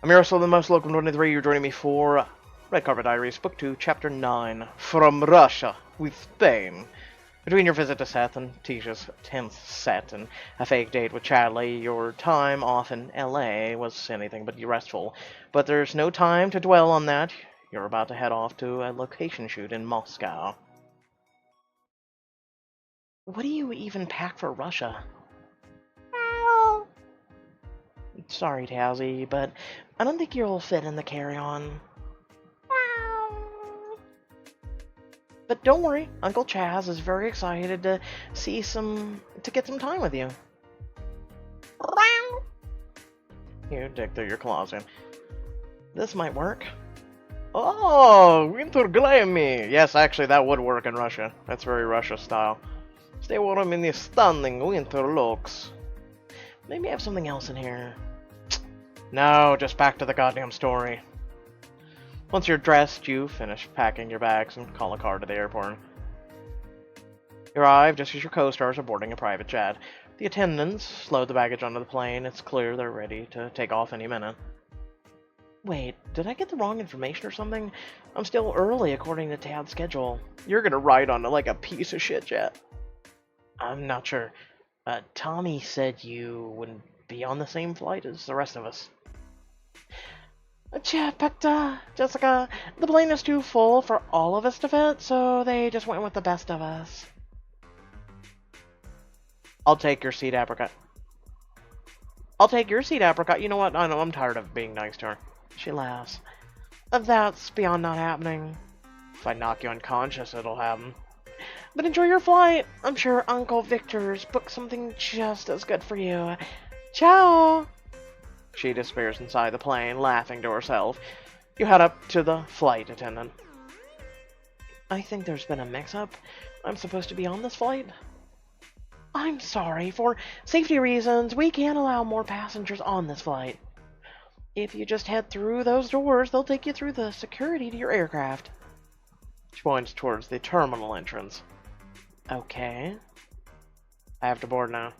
I'm your host, the most local 23. You're joining me for Red Carpet Diaries, Book 2, Chapter 9, From Russia with Spain. Between your visit to Seth and Tisha's 10th set and a fake date with Chadley, your time off in LA was anything but restful. But there's no time to dwell on that. You're about to head off to a location shoot in Moscow. What do you even pack for Russia? Sorry, Tazzy, but I don't think you'll fit in the carry-on. But don't worry, Uncle Chaz is very excited to get some time with you. You dig through your closet. This might work. Oh, winter glammy! Yes, actually, that would work in Russia. That's very Russia style. Stay warm in these stunning winter looks. Maybe I have something else in here. No, just back to the goddamn story. Once you're dressed, you finish packing your bags and call a car to the airport. You arrive just as your co-stars are boarding a private jet. The attendants load the baggage onto the plane. It's clear they're ready to take off any minute. Wait, did I get the wrong information or something? I'm still early according to Tad's schedule. You're gonna ride on like a piece of shit jet. I'm not sure. Tommy said you wouldn't be on the same flight as the rest of us. Yeah, but, Jessica, the plane is too full for all of us to fit, so they just went with the best of us. I'll take your seat, Apricot. I'll take your seat, Apricot. You know what? I know, I'm tired of being nice to her. She laughs. That's beyond not happening. If I knock you unconscious, it'll happen. But enjoy your flight. I'm sure Uncle Victor's booked something just as good for you. Ciao! She disappears inside the plane, laughing to herself. You head up to the flight attendant. I think there's been a mix-up. I'm supposed to be on this flight? I'm sorry. For safety reasons, we can't allow more passengers on this flight. If you just head through those doors, they'll take you through the security to your aircraft. She points towards the terminal entrance. Okay. I have to board now.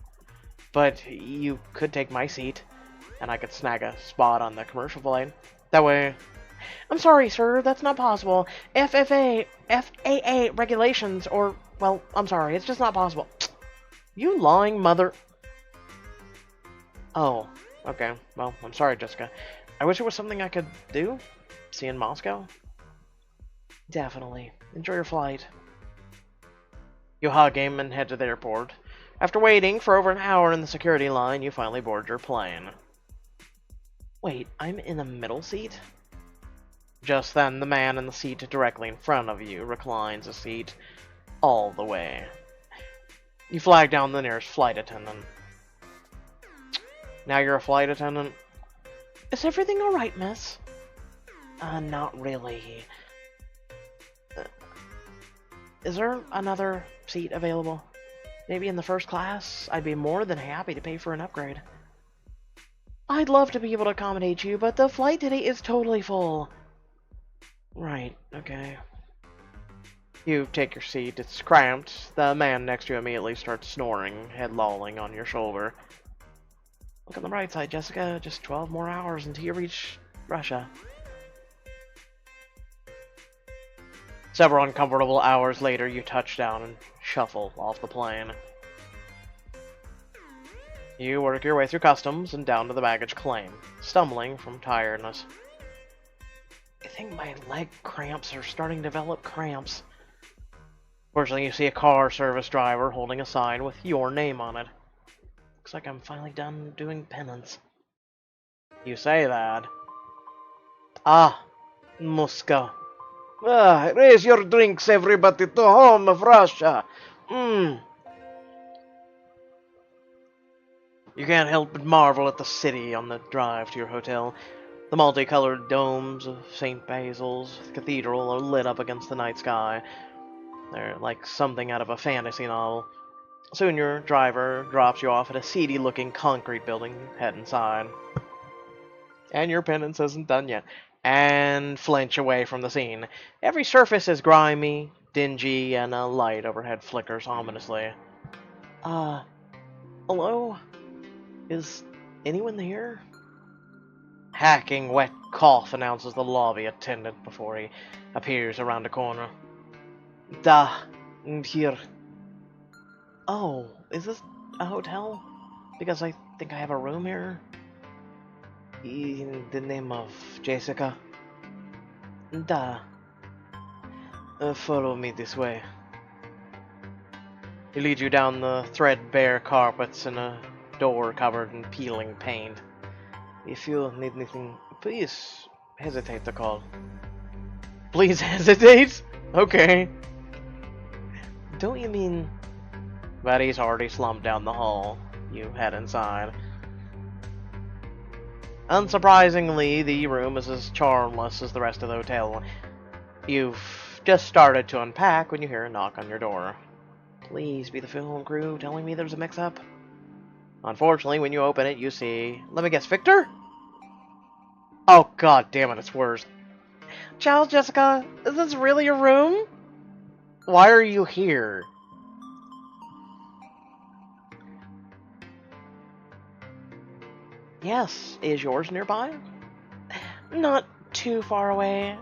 But you could take my seat, and I could snag a spot on the commercial flight. That way... I'm sorry, sir, that's not possible. FAA regulations, or... Well, I'm sorry, it's just not possible. You lying mother... Oh, okay. Well, I'm sorry, Jessica. I wish it was something I could do. See you in Moscow? Definitely. Enjoy your flight. You hug him and head to the airport. After waiting for over an hour in the security line, you finally board your plane. Wait, I'm in the middle seat? Just then, the man in the seat directly in front of you reclines a seat all the way. You flag down the nearest flight attendant. Now you're a flight attendant? Is everything alright, miss? Not really. Is there another seat available? Maybe in the first class? I'd be more than happy to pay for an upgrade. I'd love to be able to accommodate you, but the flight today is totally full. Right, okay. You take your seat. It's cramped. The man next to you immediately starts snoring, head lolling on your shoulder. Look on the bright side, Jessica. Just 12 more hours until you reach Russia. Several uncomfortable hours later, you touch down and shuffle off the plane. You work your way through customs and down to the baggage claim, stumbling from tiredness. I think my leg cramps are starting to develop cramps. Fortunately, you see a car service driver holding a sign with your name on it. Looks like I'm finally done doing penance. You say that. Ah, Moscow. Raise your drinks, everybody, to home of Russia. You can't help but marvel at the city on the drive to your hotel. The multicolored domes of St. Basil's Cathedral are lit up against the night sky. They're like something out of a fantasy novel. Soon your driver drops you off at a seedy-looking concrete building. Head inside. And your penance isn't done yet. And flinch away from the scene. Every surface is grimy, dingy, and a light overhead flickers ominously. Hello? Is anyone here? hacking wet cough announces the lobby attendant before he appears around the corner. Da, here. Oh, is this a hotel? Because I think I have a room here. In the name of Jessica. Da. Follow me this way. He leads you down the threadbare carpets and a door covered in peeling paint. If you need anything, please hesitate to call. Please hesitate? Okay. Don't you mean... But he's already slumped down the hall. You head inside. Unsurprisingly, the room is as charmless as the rest of the hotel. You've just started to unpack when you hear a knock on your door. Please be the film crew telling me there's a mix-up. Unfortunately, when you open it, you see... Let me guess, Victor? Oh, god damn it, it's worse. Ciao, Jessica. Is this really your room? Why are you here? Yes, is yours nearby? Not too far away.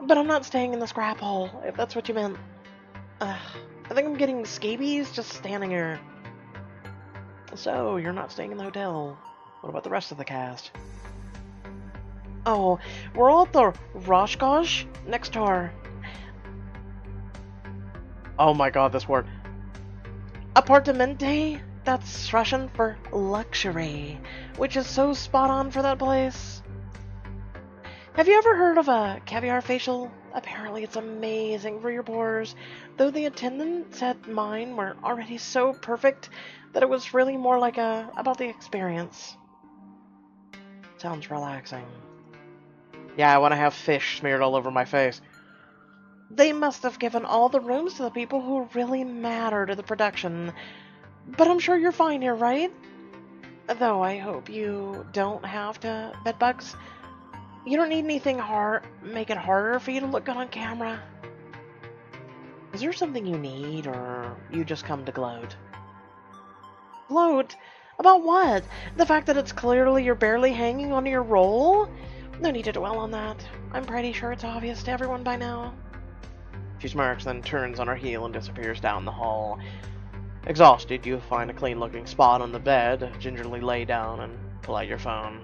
But I'm not staying in the scrap hole, if that's what you meant. I think I'm getting scabies just standing here. So, you're not staying in the hotel. What about the rest of the cast? Oh, we're all at the Roshkosh next door. Oh my god, this word. Appartamenti? That's Russian for luxury, which is so spot on for that place. Have you ever heard of a caviar facial? Apparently it's amazing for your pores, though the attendant said mine were already so perfect that it was really more like about the experience. Sounds relaxing. Yeah, I want to have fish smeared all over my face. They must have given all the rooms to the people who really matter to the production. But I'm sure you're fine here, right? Though I hope you don't have to bed bugs. You don't need anything make it harder for you to look good on camera. Is there something you need, or you just come to gloat? Gloat? About what? The fact that it's clearly you're barely hanging onto your roll? No need to dwell on that. I'm pretty sure it's obvious to everyone by now. She smirks, then turns on her heel and disappears down the hall. Exhausted, you find a clean-looking spot on the bed, gingerly lay down, and pull out your phone.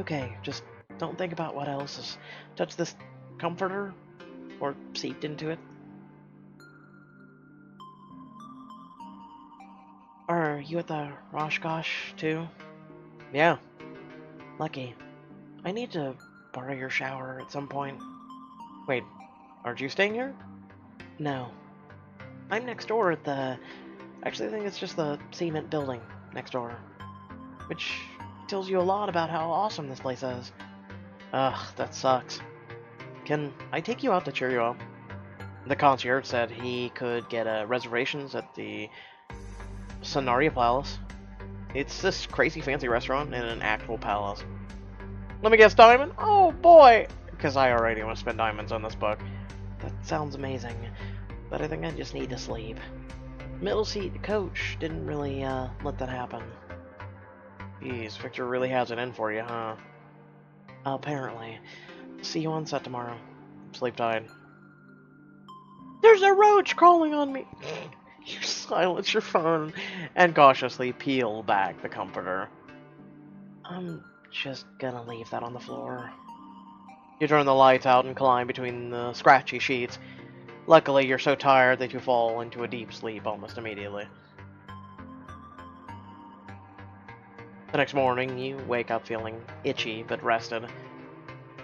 Okay, just don't think about what else has touched this comforter, or seeped into it. Are you at the Roshkosh, too? Yeah. Lucky. I need to borrow your shower at some point. Wait, aren't you staying here? No. I'm next door at the... Actually, I think it's just the cement building next door. Which tells you a lot about how awesome this place is. Ugh, that sucks. Can I take you out to cheer you up? The concierge said he could get reservations at the Sonaria Palace. It's this crazy fancy restaurant in an actual palace. Let me guess, diamond? Oh boy! Because I already want to spend diamonds on this book. That sounds amazing. But I think I just need to sleep. Middle seat coach didn't really let that happen. Jeez, Victor really has it in for you, huh? Apparently. See you on set tomorrow. Sleep tight. There's a roach crawling on me! You silence your phone and cautiously peel back the comforter. I'm just gonna leave that on the floor. You turn the lights out and climb between the scratchy sheets. Luckily, you're so tired that you fall into a deep sleep almost immediately. The next morning, you wake up feeling itchy but rested.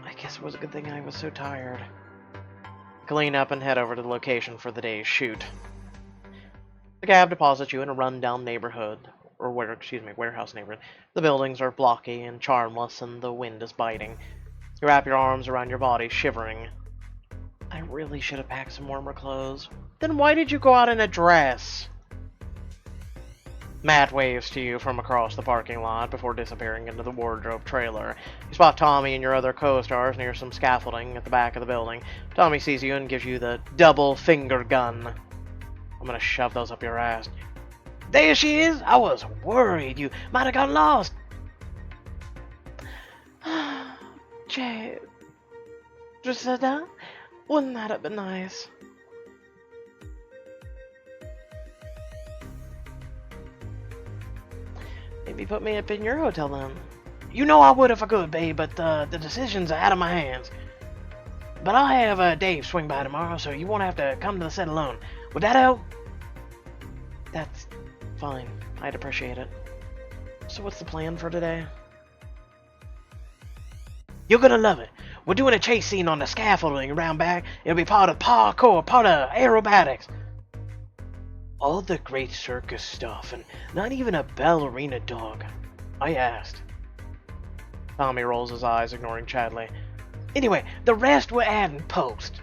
I guess it was a good thing I was so tired. Clean up and head over to the location for the day's shoot. The cab deposits you in a run-down neighborhood, or warehouse neighborhood. The buildings are blocky and charmless, and the wind is biting. You wrap your arms around your body, shivering. I really should have packed some warmer clothes. Then why did you go out in a dress? Matt waves to you from across the parking lot before disappearing into the wardrobe trailer. You spot Tommy and your other co-stars near some scaffolding at the back of the building. Tommy sees you and gives you the double finger gun. I'm gonna shove those up your ass. There she is! I was worried you might have got lost. Jay, just sit down? Wouldn't that have been nice? Maybe put me up in your hotel then. You know I would if I could, babe, but the decision's out of my hands. But I'll have Dave swing by tomorrow, so you won't have to come to the set alone. Would that help? That's fine. I'd appreciate it. So what's the plan for today? You're gonna love it. We're doing a chase scene on the scaffolding around back. It'll be part of parkour, part of aerobatics. All the great circus stuff, and not even a ballerina dog. I asked. Tommy rolls his eyes, ignoring Chadley. Anyway, the rest we'll add in post.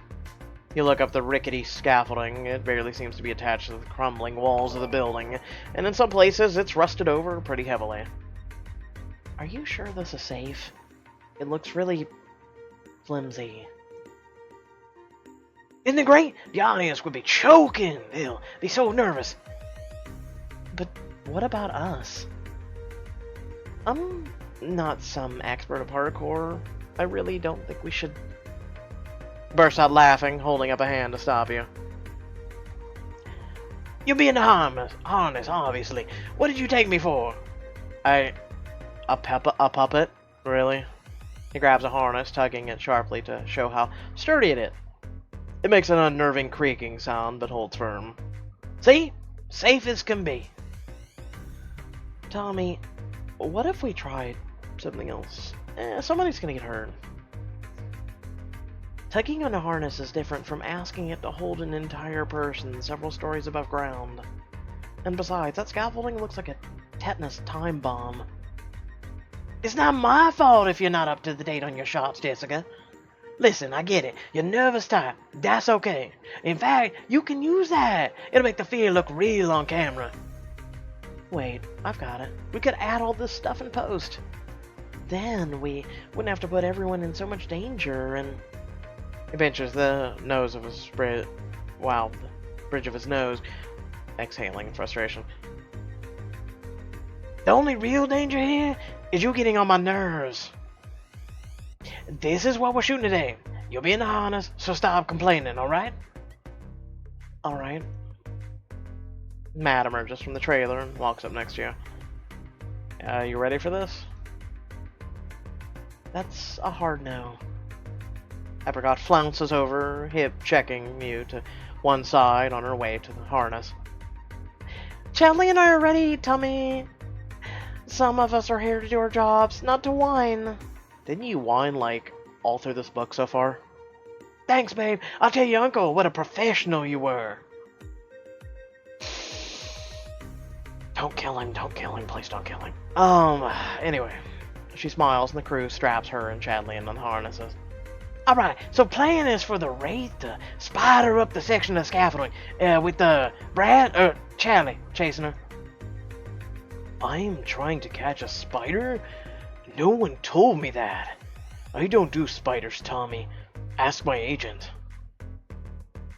You look up the rickety scaffolding. It barely seems to be attached to the crumbling walls of the building, and in some places it's rusted over pretty heavily. Are you sure this is safe? It looks really flimsy. Isn't it great? The audience would be choking. They'll be so nervous. But what about us? I'm not some expert of parkour. I really don't think we should... Burst out laughing, holding up a hand to stop you. You'll be in the harness, obviously. What did you take me for? A puppet? Really? He grabs a harness, tugging it sharply to show how sturdy it is. It makes an unnerving creaking sound, but holds firm. See? Safe as can be. Tommy, what if we tried something else? Somebody's gonna get hurt. Tugging on a harness is different from asking it to hold an entire person several stories above ground. And besides, that scaffolding looks like a tetanus time bomb. It's not my fault if you're not up to the date on your shots, Jessica. Listen, I get it. You're nervous type. That's okay. In fact, you can use that. It'll make the fear look real on camera. Wait, I've got it. We could add all this stuff in post. Then we wouldn't have to put everyone in so much danger, and... He pinches the nose of his bridge. Wow, the bridge of his nose, exhaling in frustration. The only real danger here is you getting on my nerves. This is what we're shooting today. You'll be in the harness, so stop complaining, alright? Alright. Matt emerges from the trailer and walks up next to you. You ready for this? That's a hard no. Apricot flounces over, hip checking you to one side on her way to the harness. Chadley and I are ready, Tommy. Some of us are here to do our jobs, not to whine. Didn't you whine, like, all through this book so far? Thanks, babe. I'll tell you, Uncle, what a professional you were. Don't kill him, please don't kill him. Anyway. She smiles and the crew straps her and Chadley into the harnesses. Alright, so plan is for the Wraith to spider up the section of scaffolding, with the Chadley chasing her. I'm trying to catch a spider? No one told me that. I don't do spiders, Tommy. Ask my agent.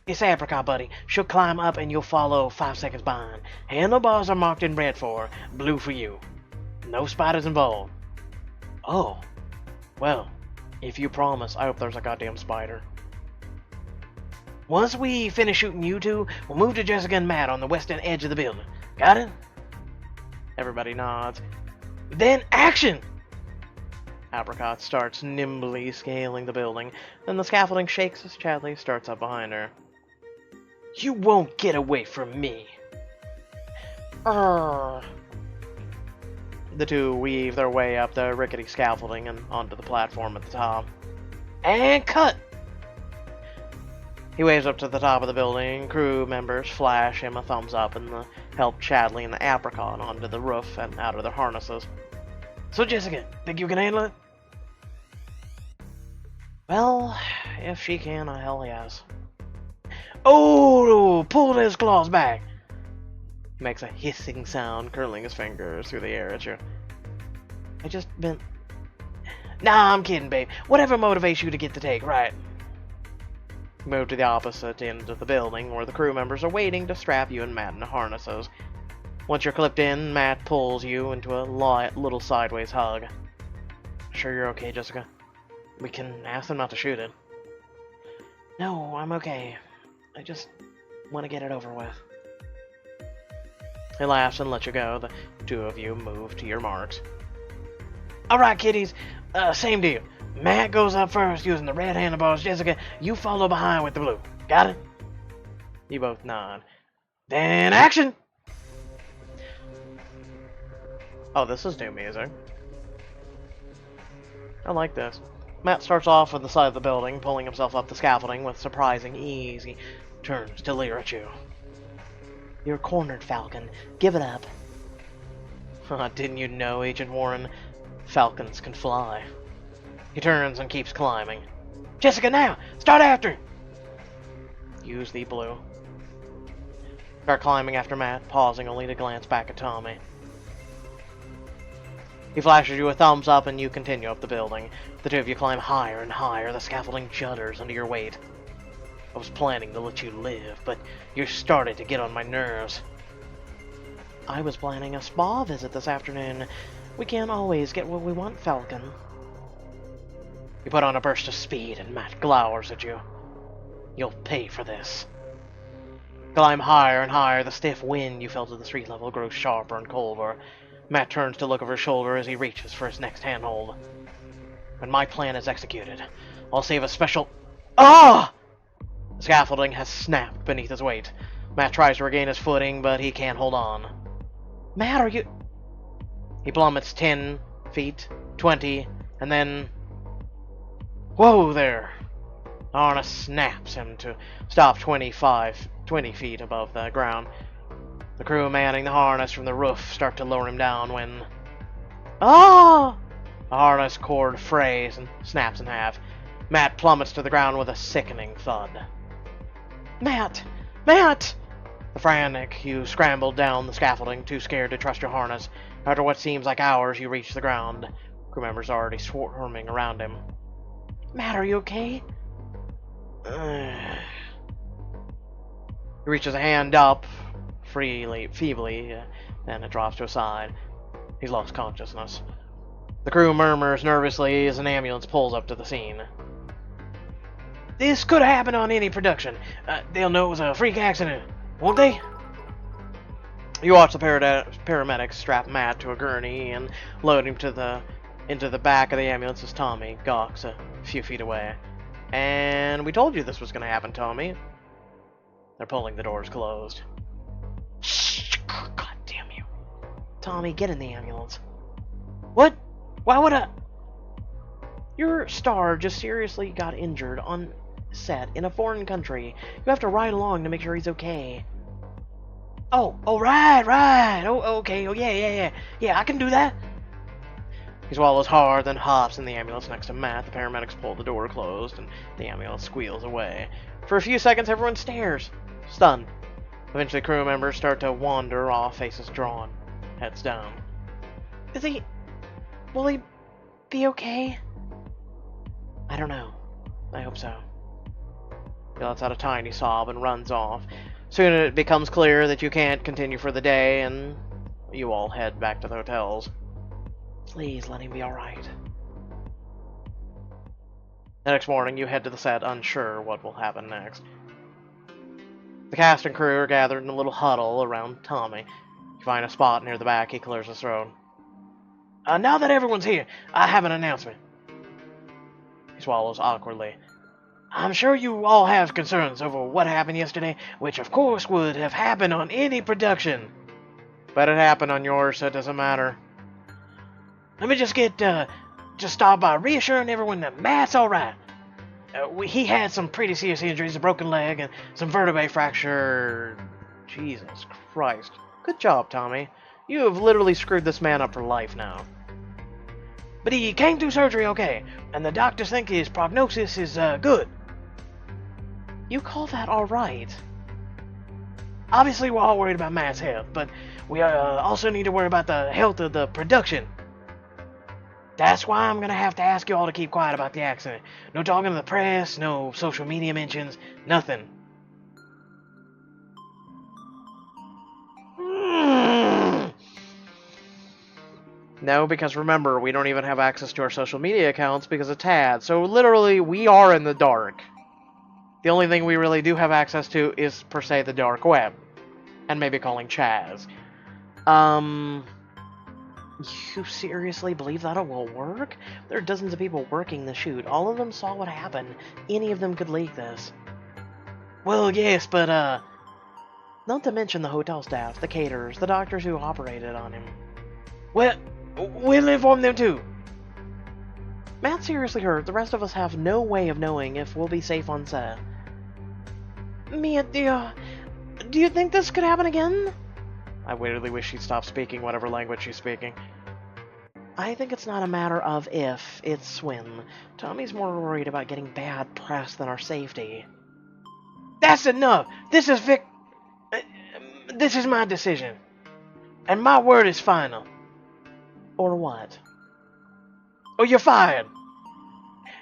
It's Apricot, buddy. She'll climb up and you'll follow 5 seconds behind. Handlebars are marked in red for her, blue for you. No spiders involved. Oh. Well, if you promise, I hope there's a goddamn spider. Once we finish shooting you two, we'll move to Jessica and Matt on the western edge of the building. Got it? Everybody nods. Then action! Apricot starts nimbly scaling the building, then the scaffolding shakes as Chadley starts up behind her. You won't get away from me. The two weave their way up the rickety scaffolding and onto the platform at the top. And cut! He waves up to the top of the building. Crew members flash him a thumbs up and help Chadley and the Apricot onto the roof and out of their harnesses. So Jessica, think you can handle it? Well, if she can, hell yes. Oh, pull his claws back. He makes a hissing sound, curling his fingers through the air at you. I just been... Nah, I'm kidding, babe. Whatever motivates you to get the take, right? Move to the opposite end of the building, where the crew members are waiting to strap you and Matt into harnesses. Once you're clipped in, Matt pulls you into a little sideways hug. Sure you're okay, Jessica? We can ask them not to shoot it. No, I'm okay. I just want to get it over with. He laughs and lets you go. The two of you move to your marks. Alright, kiddies. Same deal. Matt goes up first using the red handlebars. Jessica, you follow behind with the blue. Got it? You both nod. Then action! Oh, this is new music. I like this. Matt starts off on the side of the building, pulling himself up the scaffolding with surprising ease. He turns to leer at you. You're cornered, Falcon. Give it up. Didn't you know, Agent Warren? Falcons can fly. He turns and keeps climbing. Jessica, now! Start after! Use the blue. Start climbing after Matt, pausing only to glance back at Tommy. He flashes you a thumbs up and you continue up the building. The two of you climb higher and higher. The scaffolding judders under your weight. I was planning to let you live, but you started to get on my nerves. I was planning a spa visit this afternoon. We can't always get what we want, Falcon. You put on a burst of speed and Matt glowers at you. You'll pay for this. Climb higher and higher. The stiff wind you felt at the street level grows sharper and colder. Matt turns to look over his shoulder as he reaches for his next handhold. When my plan is executed, I'll save a special... Ah! The scaffolding has snapped beneath his weight. Matt tries to regain his footing, but he can't hold on. Matt, are you... He plummets 10 feet, 20, and then... Whoa there! The harness snaps him to stop 20 feet above the ground. The crew manning the harness from the roof start to lower him down when... Ah! The harness cord frays and snaps in half. Matt plummets to the ground with a sickening thud. Matt! Matt! The frantic, you scramble down the scaffolding, too scared to trust your harness. After what seems like hours, you reach the ground. Crew members are already swarming around him. Matt, are you okay? He reaches a hand up, feebly, then it drops to his side. He's lost consciousness. The crew murmurs nervously as an ambulance pulls up to the scene. This could have happened on any production. They'll know it was a freak accident, won't they? You watch the paramedics strap Matt to a gurney and load him into the back of the ambulance as Tommy gawks a few feet away. And we told you this was going to happen, Tommy. They're pulling the doors closed. Shh! God damn you. Tommy, get in the ambulance. What? Why would I? Your star just seriously got injured on set in a foreign country. You have to ride along to make sure he's okay. Oh, right. Oh, okay. Oh, yeah. Yeah, I can do that. He swallows hard, then hops in the ambulance next to Matt. The paramedics pull the door closed, and the ambulance squeals away. For a few seconds, everyone stares, stunned. Eventually, crew members start to wander off, faces drawn, heads down. Will he be okay? I don't know. I hope so. He lets out a tiny sob and runs off. Soon it becomes clear that you can't continue for the day, and you all head back to the hotels. Please let him be alright. The next morning, you head to the set, unsure what will happen next. The cast and crew are gathered in a little huddle around Tommy. You find a spot near the back, he clears his throat. Now that everyone's here, I have an announcement. He swallows awkwardly. I'm sure you all have concerns over what happened yesterday, which of course would have happened on any production. But it happened on yours, so it doesn't matter. Let me just start by reassuring everyone that Matt's alright. He had some pretty serious injuries, a broken leg, and some vertebrae fracture. Jesus Christ. Good job, Tommy. You have literally screwed this man up for life now. But he came through surgery okay, and the doctors think his prognosis is good. You call that alright? Obviously, we're all worried about Matt's health, but we also need to worry about the health of the production. That's why I'm going to have to ask you all to keep quiet about the accident. No talking to the press, no social media mentions, nothing. No, because remember, we don't even have access to our social media accounts because of Tad. So literally, we are in the dark. The only thing we really do have access to is, per se, the dark web. And maybe calling Chaz. You seriously believe that it will work? There are dozens of people working the shoot. All of them saw what happened. Any of them could leak this. Well, yes, but, not to mention the hotel staff, the caterers, the doctors who operated on him. Well, we'll inform them too. Matt's seriously hurt. The rest of us have no way of knowing if we'll be safe on set. Mia, do you think this could happen again? I weirdly wish she'd stop speaking whatever language she's speaking. I think it's not a matter of if, it's when. Tommy's more worried about getting bad press than our safety. That's enough! This is my decision. And my word is final. Or what? Oh, you're fired!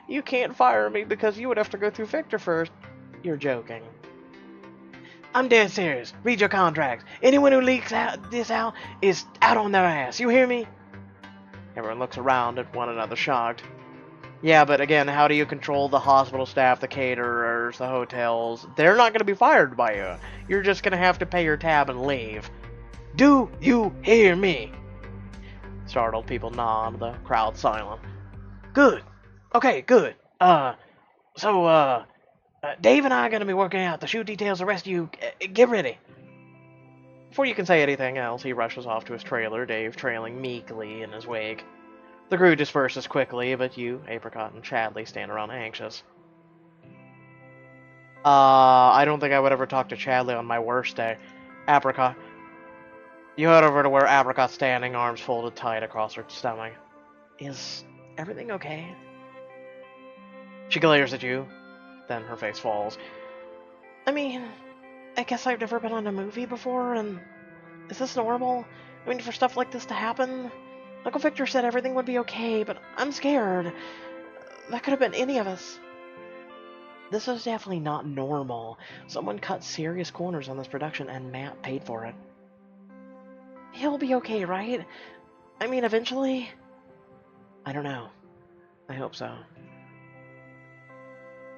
You can't fire me because you would have to go through Victor first. You're joking. I'm dead serious. Read your contracts. Anyone who leaks this out is out on their ass. You hear me? Everyone looks around at one another shocked. Yeah, but again, how do you control the hospital staff, the caterers, the hotels? They're not going to be fired by you. You're just going to have to pay your tab and leave. Do you hear me? Startled people nod, the crowd silent. Good. Okay, good. Dave and I are going to be working out the shoot details. The rest of you, get ready. Before you can say anything else, he rushes off to his trailer, Dave trailing meekly in his wake. The crew disperses quickly, but you, Apricot, and Chadley stand around anxious. I don't think I would ever talk to Chadley on my worst day. Apricot. You head over to where Apricot's standing, arms folded tight across her stomach. Is everything okay? She glares at you, then her face falls. I mean, I guess I've never been on a movie before, and is this normal? I mean, for stuff like this to happen? Uncle Victor said everything would be okay, but I'm scared. That could have been any of us. This is definitely not normal. Someone cut serious corners on this production, and Matt paid for it. He'll be okay, right? I mean, eventually? I don't know. I hope so.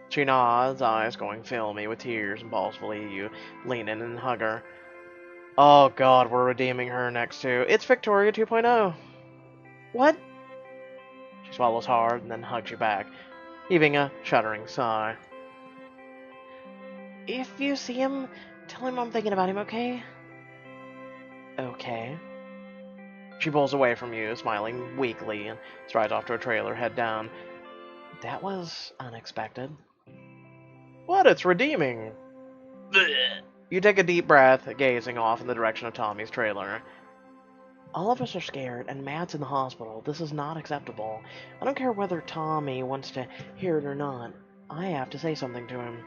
She nods, eyes going filmy with tears, impulsively you lean in and hug her. Oh god, we're redeeming her next to... It's Victoria 2.0. What? She swallows hard and then hugs you back, heaving a shuddering sigh. If you see him, tell him I'm thinking about him, okay? Okay. She pulls away from you, smiling weakly, and strides off to her trailer, head down. That was unexpected. What? It's redeeming. Blech. You take a deep breath, gazing off in the direction of Tommy's trailer. All of us are scared, and Matt's in the hospital. This is not acceptable. I don't care whether Tommy wants to hear it or not. I have to say something to him.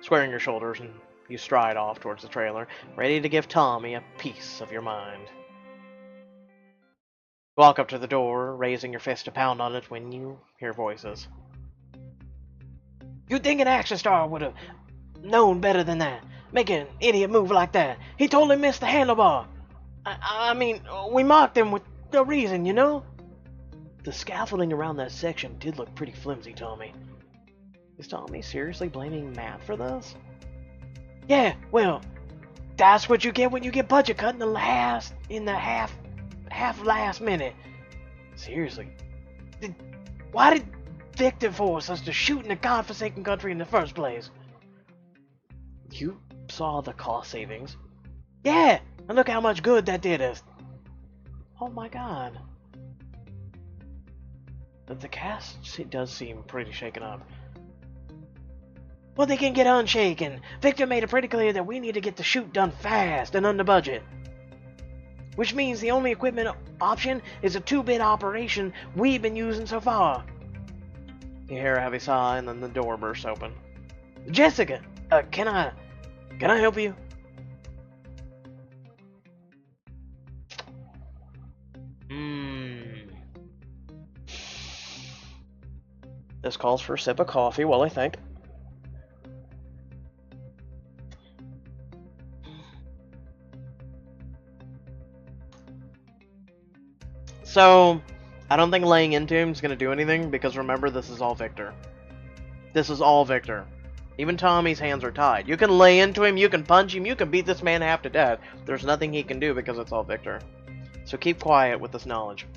Squaring your shoulders, and you stride off towards the trailer, ready to give Tommy a piece of your mind. Walk up to the door, raising your fist to pound on it when you hear voices. You'd think an action star would have known better than that. Make an idiot move like that. He totally missed the handlebar. I mean, we mocked him with no reason, you know? The scaffolding around that section did look pretty flimsy, Tommy. Is Tommy seriously blaming Matt for this? Yeah, well, that's what you get when you get budget cut in the half last minute. Seriously. Why did Victor force us to shoot in a godforsaken country in the first place? You saw the cost savings. Yeah, and look how much good that did us. Oh my god. But the cast does seem pretty shaken up. Well, they can get unshaken. Victor made it pretty clear that we need to get the shoot done fast and under budget. Which means the only equipment option is a 2-bit operation we've been using so far. You hear a heavy sigh, and then the door bursts open. Jessica, can I help you? This calls for a sip of coffee while I think. So, I don't think laying into him is going to do anything, because remember, this is all Victor. This is all Victor. Even Tommy's hands are tied. You can lay into him, you can punch him, you can beat this man half to death. There's nothing he can do because it's all Victor. So keep quiet with this knowledge.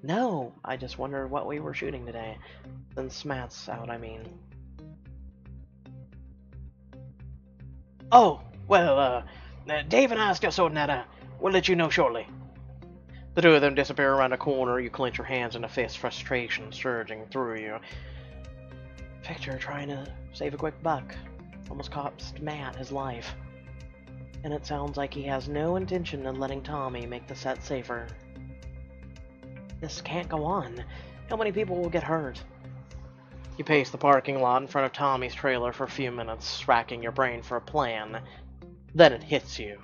No, I just wondered what we were shooting today. Since Matt's out, I mean. Oh, well, Dave and I are still sorting that out. We'll let you know shortly. The two of them disappear around a corner. You clench your hands in a fist, frustration surging through you. Victor trying to save a quick buck. Almost cost Matt his life. And it sounds like he has no intention of letting Tommy make the set safer. This can't go on. How many people will get hurt? You pace the parking lot in front of Tommy's trailer for a few minutes, racking your brain for a plan. Then it hits you.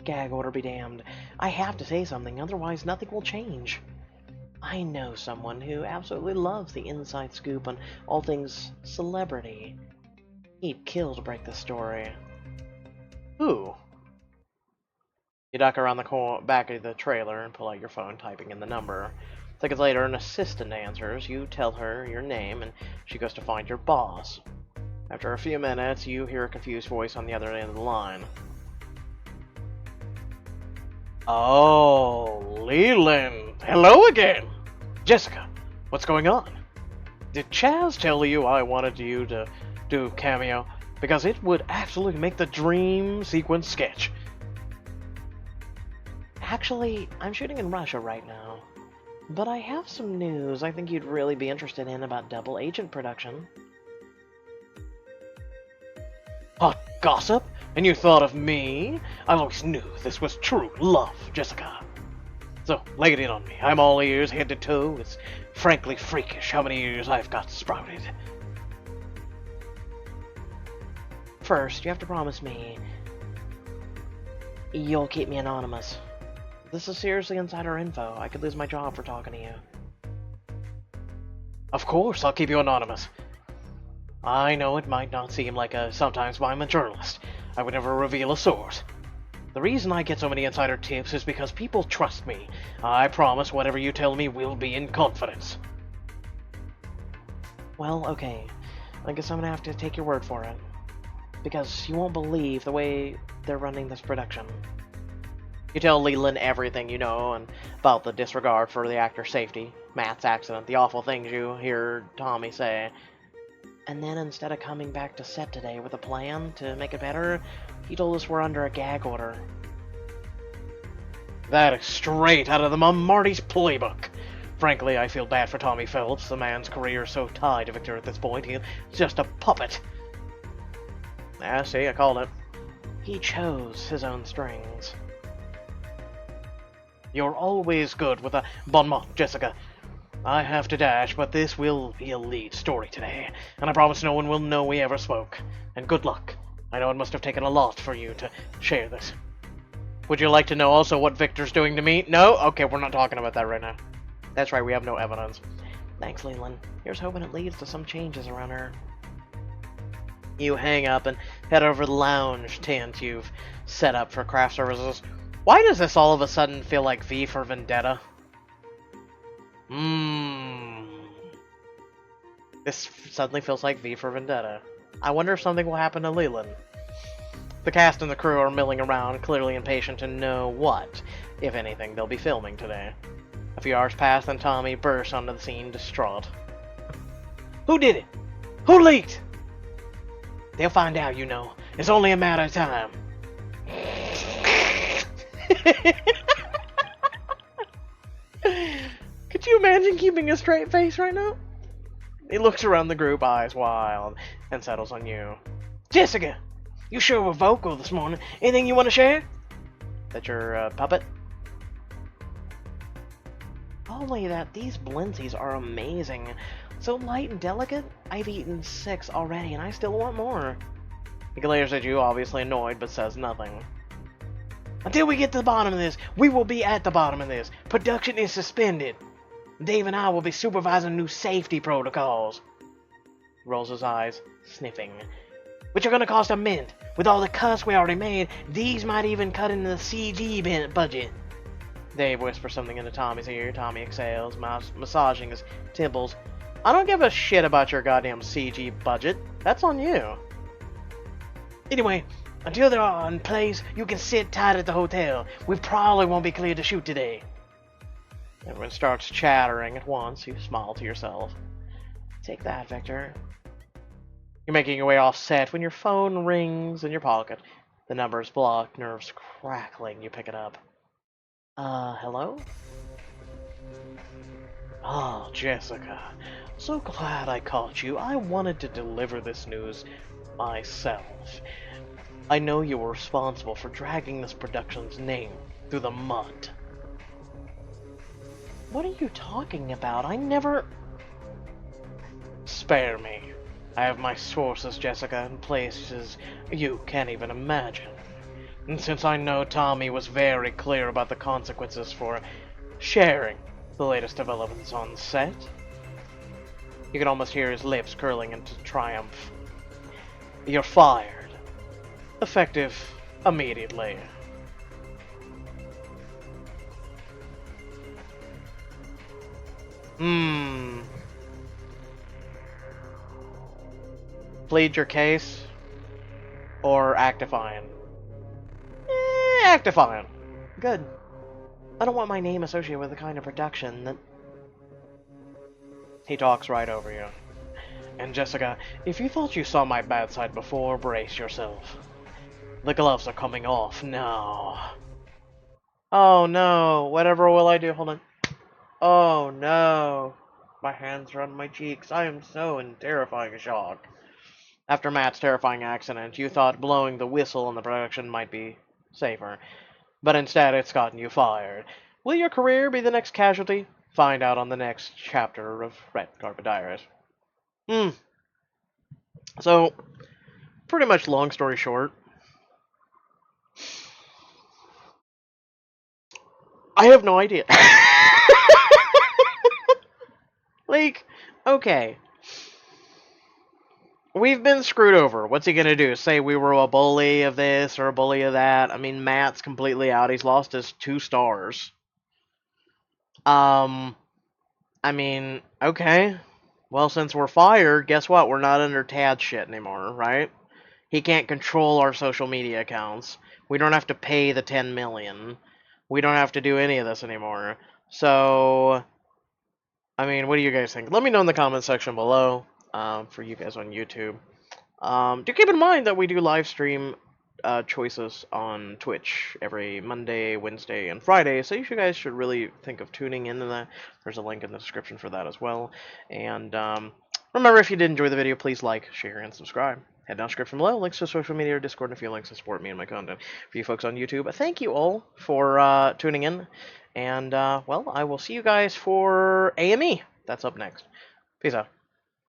Gag order be damned. I have to say something, otherwise nothing will change. I know someone who absolutely loves the inside scoop on all things celebrity. He'd kill to break the story. Who? You duck around the back of the trailer and pull out your phone, typing in the number. Seconds later, an assistant answers. You tell her your name, and she goes to find your boss. After a few minutes, you hear a confused voice on the other end of the line. Oh, Leland. Hello again. Jessica, what's going on? Did Chaz tell you I wanted you to do cameo? Because it would absolutely make the dream sequence sketch. Actually, I'm shooting in Russia right now. But I have some news I think you'd really be interested in about double agent production. Hot gossip? And you thought of me? I always knew this was true love, Jessica. So, lay it in on me. I'm all ears, head to toe. It's frankly freakish how many ears I've got sprouted. First, you have to promise me you'll keep me anonymous. This is seriously insider info. I could lose my job for talking to you. Of course, I'll keep you anonymous. I know it might not seem like sometimes I'm a journalist. I would never reveal a source. The reason I get so many insider tips is because people trust me. I promise whatever you tell me will be in confidence. Well, okay. I guess I'm gonna have to take your word for it. Because you won't believe the way they're running this production. You tell Leland everything you know and about the disregard for the actor's safety, Matt's accident, the awful things you hear Tommy say. And then instead of coming back to set today with a plan to make it better, he told us we're under a gag order. That is straight out of the Mum Marty's playbook. Frankly, I feel bad for Tommy Phelps. The man's career is so tied to Victor at this point. He's just a puppet. Ah, see, I called it. He chose his own strings. You're always good with a bon mot, Jessica. I have to dash, but this will be a lead story today, and I promise no one will know we ever spoke. And good luck. I know it must have taken a lot for you to share this. Would you like to know also what Victor's doing to me? No? Okay, we're not talking about that right now. That's right, we have no evidence. Thanks, Leland. Here's hoping it leads to some changes around her. You hang up and head over to the lounge tent you've set up for craft services. Why does this all of a sudden feel like V for Vendetta? This suddenly feels like V for Vendetta. I wonder if something will happen to Leland. The cast and the crew are milling around, clearly impatient to know what, if anything, they'll be filming today. A few hours pass, and Tommy bursts onto the scene, distraught. Who did it? Who leaked? They'll find out, you know. It's only a matter of time. Could you imagine keeping a straight face right now? He looks around the group, eyes wild, and settles on you. Jessica, you sure were vocal this morning. Anything you want to share? That your puppet? Holy that, these blintsies are amazing. So light and delicate, I've eaten 6 already, and I still want more. He glares at you, obviously annoyed, but says nothing. Until we get to the bottom of this, we will be at the bottom of this. Production is suspended. Dave and I will be supervising new safety protocols. He rolls his eyes, sniffing. Which are going to cost a mint. With all the cuts we already made, these might even cut into the CG budget. Dave whispers something into Tommy's ear. Tommy exhales, massaging his temples. I don't give a shit about your goddamn CG budget. That's on you. Anyway, until they're in place, you can sit tight at the hotel. We probably won't be cleared to shoot today. Everyone starts chattering at once. You smile to yourself. Take that, Victor. You're making your way off set when your phone rings in your pocket. The number is blocked, nerves crackling. You pick it up. Hello? Oh, Jessica. So glad I caught you. I wanted to deliver this news myself. I know you were responsible for dragging this production's name through the mud. What are you talking about? I never... Spare me. I have my sources, Jessica, in places you can't even imagine. And since I know Tommy was very clear about the consequences for sharing the latest developments on set, you can almost hear his lips curling into triumph. You're fired. Effective immediately. Plead your case or act defiant? Act defiant. Good. I don't want my name associated with the kind of production that... He talks right over you. And Jessica, if you thought you saw my bad side before, brace yourself. The gloves are coming off now. Oh no, whatever will I do? Hold on. Oh no. My hands are on my cheeks. I am so in terrifying shock. After Matt's terrifying accident, you thought blowing the whistle on the production might be safer. But instead, it's gotten you fired. Will your career be the next casualty? Find out on the next chapter of Red Carpet Diaries. So, pretty much long story short, I have no idea. Like, okay. We've been screwed over. What's he gonna do? Say we were a bully of this or a bully of that? I mean, Matt's completely out. He's lost his 2 stars. I mean, okay. Well, since we're fired, guess what? We're not under Tad's shit anymore, right? He can't control our social media accounts. We don't have to pay the 10 million. We don't have to do any of this anymore. So, I mean, what do you guys think? Let me know in the comment section below, for you guys on YouTube. Do keep in mind that we do live stream choices on Twitch every Monday, Wednesday, and Friday, so you guys should really think of tuning into that. There's a link in the description for that as well. And remember, if you did enjoy the video, please like, share, and subscribe. Head down description below, links to social media or Discord, and a few links to support me and my content. For you folks on YouTube, thank you all for tuning in. And, well, I will see you guys for AME. That's up next. Peace out.